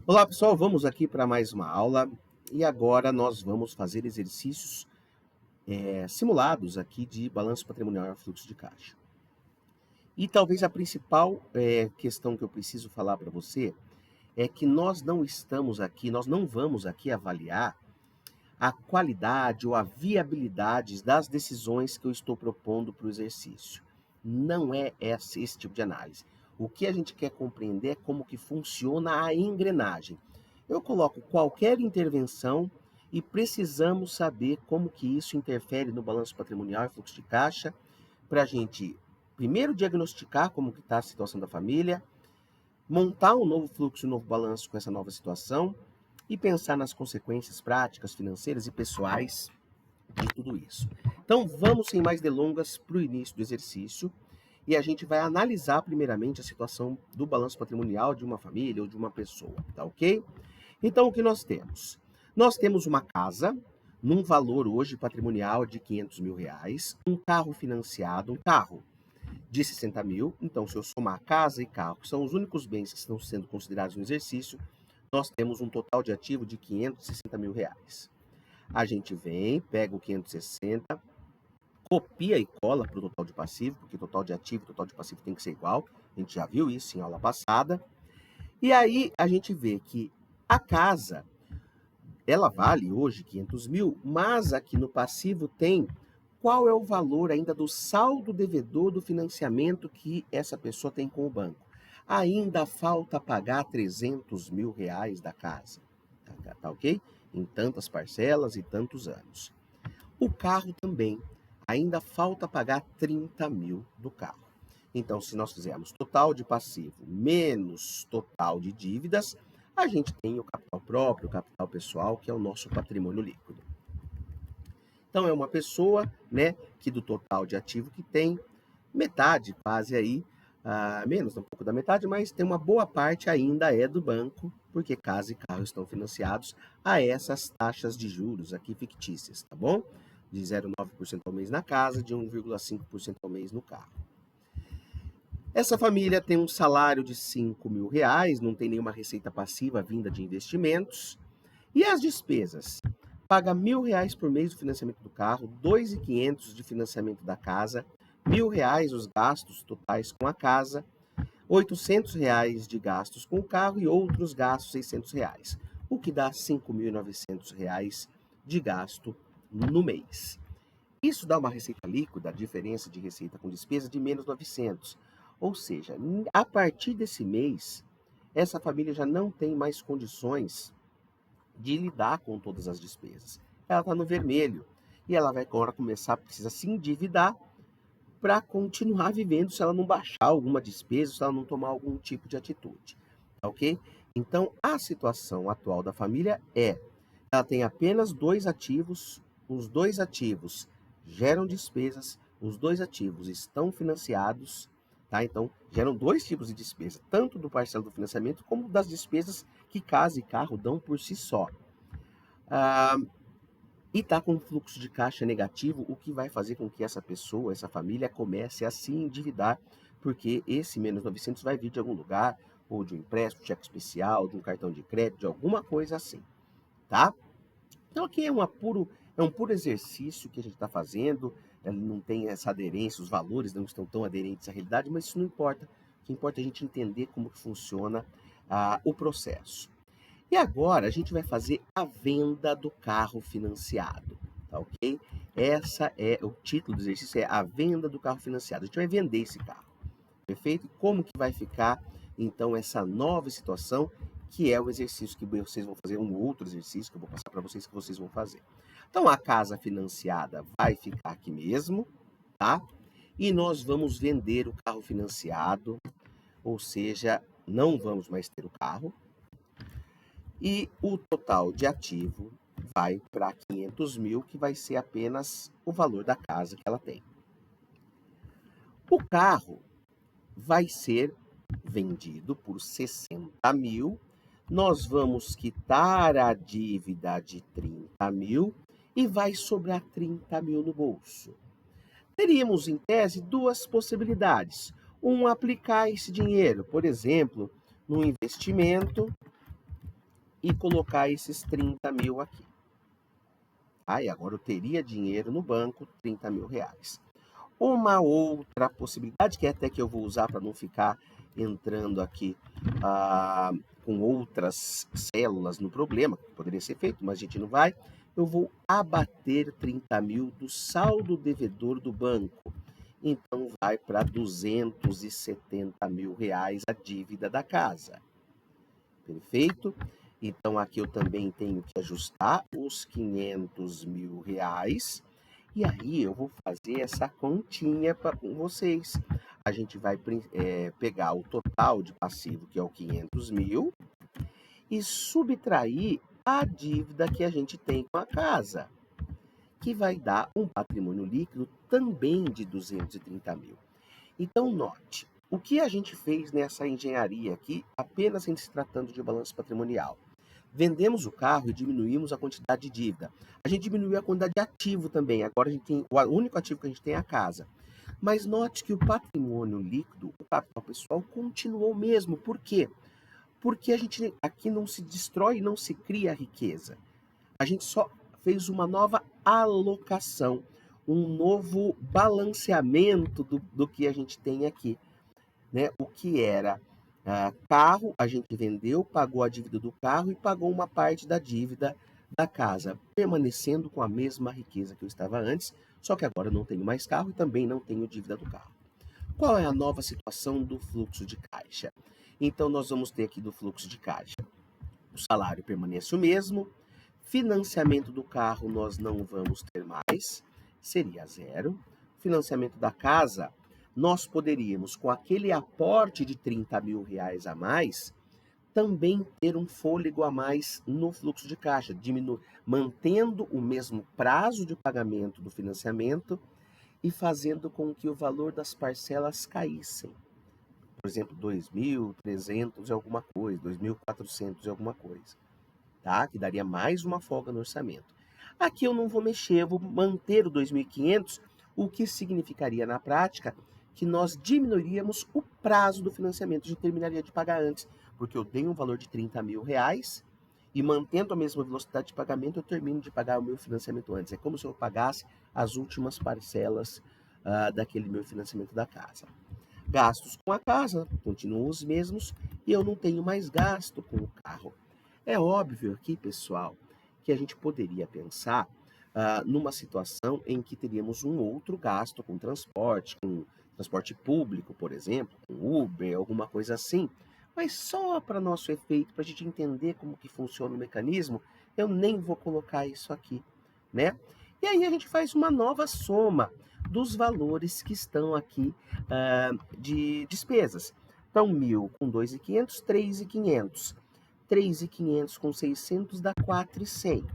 Olá pessoal, vamos aqui para mais uma aula e agora nós vamos fazer exercícios simulados aqui de balanço patrimonial e fluxo de caixa. E talvez a principal questão que eu preciso falar para você é que nós não vamos aqui avaliar a qualidade ou a viabilidade das decisões que eu estou propondo para o exercício. Não é esse tipo de análise. O que a gente quer compreender é como que funciona a engrenagem. Eu coloco qualquer intervenção e precisamos saber como que isso interfere no balanço patrimonial e fluxo de caixa para a gente primeiro diagnosticar como que está a situação da família, montar um novo fluxo, um novo balanço com essa nova situação e pensar nas consequências práticas, financeiras e pessoais de tudo isso. Então, vamos sem mais delongas para o início do exercício e a gente vai analisar primeiramente a situação do balanço patrimonial de uma família ou de uma pessoa, tá ok? Então, o que nós temos? Nós temos uma casa num valor hoje patrimonial de R$ 500.000, um carro financiado, um carro de 60 mil. Então, se eu somar casa e carro, que são os únicos bens que estão sendo considerados no exercício, nós temos um total de ativo de R$ 560.000. A gente vem, pega o 560, copia e cola para o total de passivo, porque total de ativo e total de passivo tem que ser igual. A gente já viu isso em aula passada. E aí a gente vê que a casa, ela vale hoje 500 mil, mas aqui no passivo tem qual é o valor ainda do saldo devedor do financiamento que essa pessoa tem com o banco. Ainda falta pagar R$ 300.000 da casa, tá ok? Em tantas parcelas e tantos anos. O carro também, ainda falta pagar 30 mil do carro. Então, se nós fizermos total de passivo menos total de dívidas, a gente tem o capital próprio, o capital pessoal, que é o nosso patrimônio líquido. Então, é uma pessoa, né, que do total de ativo que tem, metade quase aí, menos um pouco da metade, mas tem uma boa parte ainda é do banco, porque casa e carro estão financiados a essas taxas de juros aqui fictícias, tá bom? De 0,9% ao mês na casa, de 1,5% ao mês no carro. Essa família tem um salário de R$ 5.000, não tem nenhuma receita passiva vinda de investimentos. E as despesas? Paga R$ 1.000 por mês do financiamento do carro, R$ 2.500 de financiamento da casa, R$ 1.000 os gastos totais com a casa, R$ 800 de gastos com o carro e outros gastos R$ 600, o que dá R$ 5.900 de gasto no mês. Isso dá uma receita líquida, a diferença de receita com despesa, de menos 900. Ou seja, a partir desse mês, essa família já não tem mais condições de lidar com todas as despesas. Ela está no vermelho e ela vai agora precisa se endividar para continuar vivendo se ela não baixar alguma despesa, se ela não tomar algum tipo de atitude, tá ok? Então, a situação atual da família ela tem apenas dois ativos, os dois ativos geram despesas, os dois ativos estão financiados, tá? Então, geram dois tipos de despesa, tanto do parcelo do financiamento como das despesas que casa e carro dão por si só. E está com um fluxo de caixa negativo, o que vai fazer com que essa pessoa, essa família, comece a se endividar, porque esse menos 900 vai vir de algum lugar, ou de um empréstimo, cheque especial, de um cartão de crédito, de alguma coisa assim, tá? Então aqui é um puro exercício que a gente está fazendo, não tem essa aderência, os valores não estão tão aderentes à realidade, mas isso não importa. O que importa é a gente entender como que funciona o processo. E agora a gente vai fazer a venda do carro financiado, tá ok? Essa é o título do exercício, é a venda do carro financiado. A gente vai vender esse carro, perfeito? E como que vai ficar, então, essa nova situação, que é o exercício que vocês vão fazer, um outro exercício que eu vou passar para vocês, que vocês vão fazer. Então, a casa financiada vai ficar aqui mesmo, tá? E nós vamos vender o carro financiado, ou seja, não vamos mais ter o carro, e o total de ativo vai para 500 mil, que vai ser apenas o valor da casa que ela tem. O carro vai ser vendido por 60 mil, nós vamos quitar a dívida de 30 mil e vai sobrar 30 mil no bolso. Teríamos, em tese, duas possibilidades. Aplicar esse dinheiro, por exemplo, no investimento, e colocar esses 30 mil aqui. E agora eu teria dinheiro no banco, 30 mil reais. Uma outra possibilidade, que é até que eu vou usar para não ficar entrando aqui com outras células no problema, que poderia ser feito, mas a gente não vai. Eu vou abater 30 mil do saldo devedor do banco. Então vai para 270 mil reais a dívida da casa. Perfeito? Então aqui eu também tenho que ajustar os 500 mil reais. E aí eu vou fazer essa continha com vocês. A gente vai pegar o total de passivo, que é o 500 mil, e subtrair a dívida que a gente tem com a casa, que vai dar um patrimônio líquido também de 230 mil. Então, note, o que a gente fez nessa engenharia aqui, apenas em se tratando de balanço patrimonial? Vendemos o carro e diminuímos a quantidade de dívida. A gente diminuiu a quantidade de ativo também. Agora a gente tem o único ativo que a gente tem é a casa. Mas note que o patrimônio líquido, o capital pessoal, continuou o mesmo. Por quê? Porque a gente aqui não se destrói, não se cria riqueza. A gente só fez uma nova alocação, um novo balanceamento do que a gente tem aqui, né? O que era carro, a gente vendeu, pagou a dívida do carro e pagou uma parte da dívida da casa, permanecendo com a mesma riqueza que eu estava antes, só que agora eu não tenho mais carro e também não tenho dívida do carro. Qual é a nova situação do fluxo de caixa? Então, nós vamos ter aqui do fluxo de caixa. O salário permanece o mesmo, financiamento do carro nós não vamos ter mais, seria zero. Financiamento da casa, nós poderíamos, com aquele aporte de 30 mil reais a mais, também ter um fôlego a mais no fluxo de caixa, mantendo o mesmo prazo de pagamento do financiamento e fazendo com que o valor das parcelas caíssem. Por exemplo, 2.300 e alguma coisa, 2.400 e alguma coisa, tá? Que daria mais uma folga no orçamento. Aqui eu não vou mexer, eu vou manter o 2.500, o que significaria na prática que nós diminuiríamos o prazo do financiamento, a gente terminaria de pagar antes, porque eu dei um valor de 30 mil reais e mantendo a mesma velocidade de pagamento, eu termino de pagar o meu financiamento antes. É como se eu pagasse as últimas parcelas daquele meu financiamento da casa. Gastos com a casa continuam os mesmos e eu não tenho mais gasto com o carro. É óbvio aqui, pessoal, que a gente poderia pensar numa situação em que teríamos um outro gasto com transporte público, por exemplo, com Uber, alguma coisa assim. Mas só para nosso efeito, para a gente entender como que funciona o mecanismo, eu nem vou colocar isso aqui, né? E aí a gente faz uma nova soma dos valores que estão aqui de despesas. Então, 1.000 com 2.500, 3.500. 3.500 com 600 dá 4.100.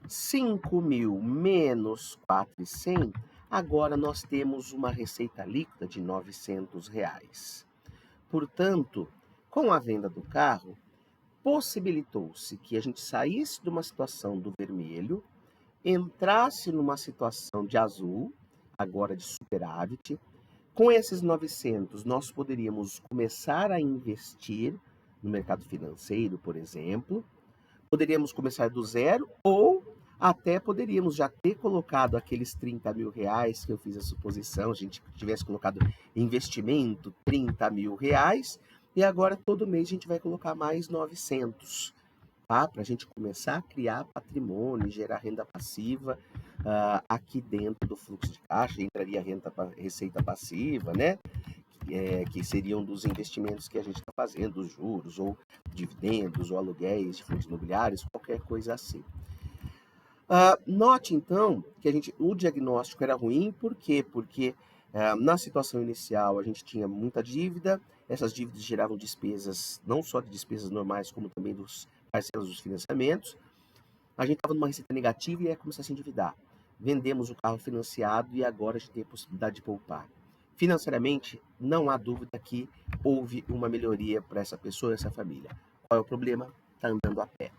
5.000 menos 4.100, agora nós temos uma receita líquida de R$ 900. Portanto, com a venda do carro, possibilitou-se que a gente saísse de uma situação do vermelho, entrasse numa situação de azul, agora de superávit. Com esses 900, nós poderíamos começar a investir no mercado financeiro, por exemplo. Poderíamos começar do zero ou até poderíamos já ter colocado aqueles 30 mil reais que eu fiz a suposição, a gente tivesse colocado investimento 30 mil reais e agora todo mês a gente vai colocar mais 900, tá? Para a gente começar a criar patrimônio, gerar renda passiva aqui dentro do fluxo de caixa, entraria receita passiva, né? Que seriam dos investimentos que a gente está fazendo, os juros, ou dividendos, ou aluguéis de fundos imobiliários, qualquer coisa assim. Note, então, que o diagnóstico era ruim, por quê? Porque na situação inicial a gente tinha muita dívida, essas dívidas geravam despesas, não só de despesas normais, como também dos parcelas dos financiamentos. A gente estava numa receita negativa e ia começar a se endividar. Vendemos o carro financiado e agora a gente tem a possibilidade de poupar. Financeiramente, não há dúvida que houve uma melhoria para essa pessoa e essa família. Qual é o problema? Está andando a pé.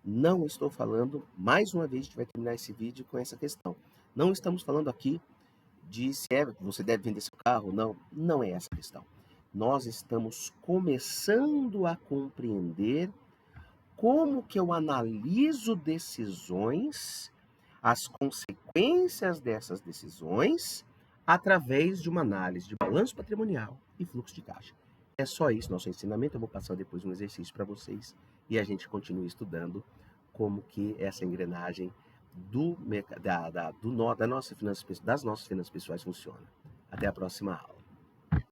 Não estou falando, mais uma vez, a gente vai terminar esse vídeo com essa questão. Não estamos falando aqui de se você deve vender seu carro, não. Não é essa a questão. nós estamos começando a compreender como que eu analiso decisões, as consequências dessas decisões, através de uma análise de balanço patrimonial e fluxo de caixa. É só isso nosso ensinamento. Eu vou passar depois um exercício para vocês e a gente continua estudando como que essa engrenagem das nossas finanças pessoais funciona. Até a próxima aula.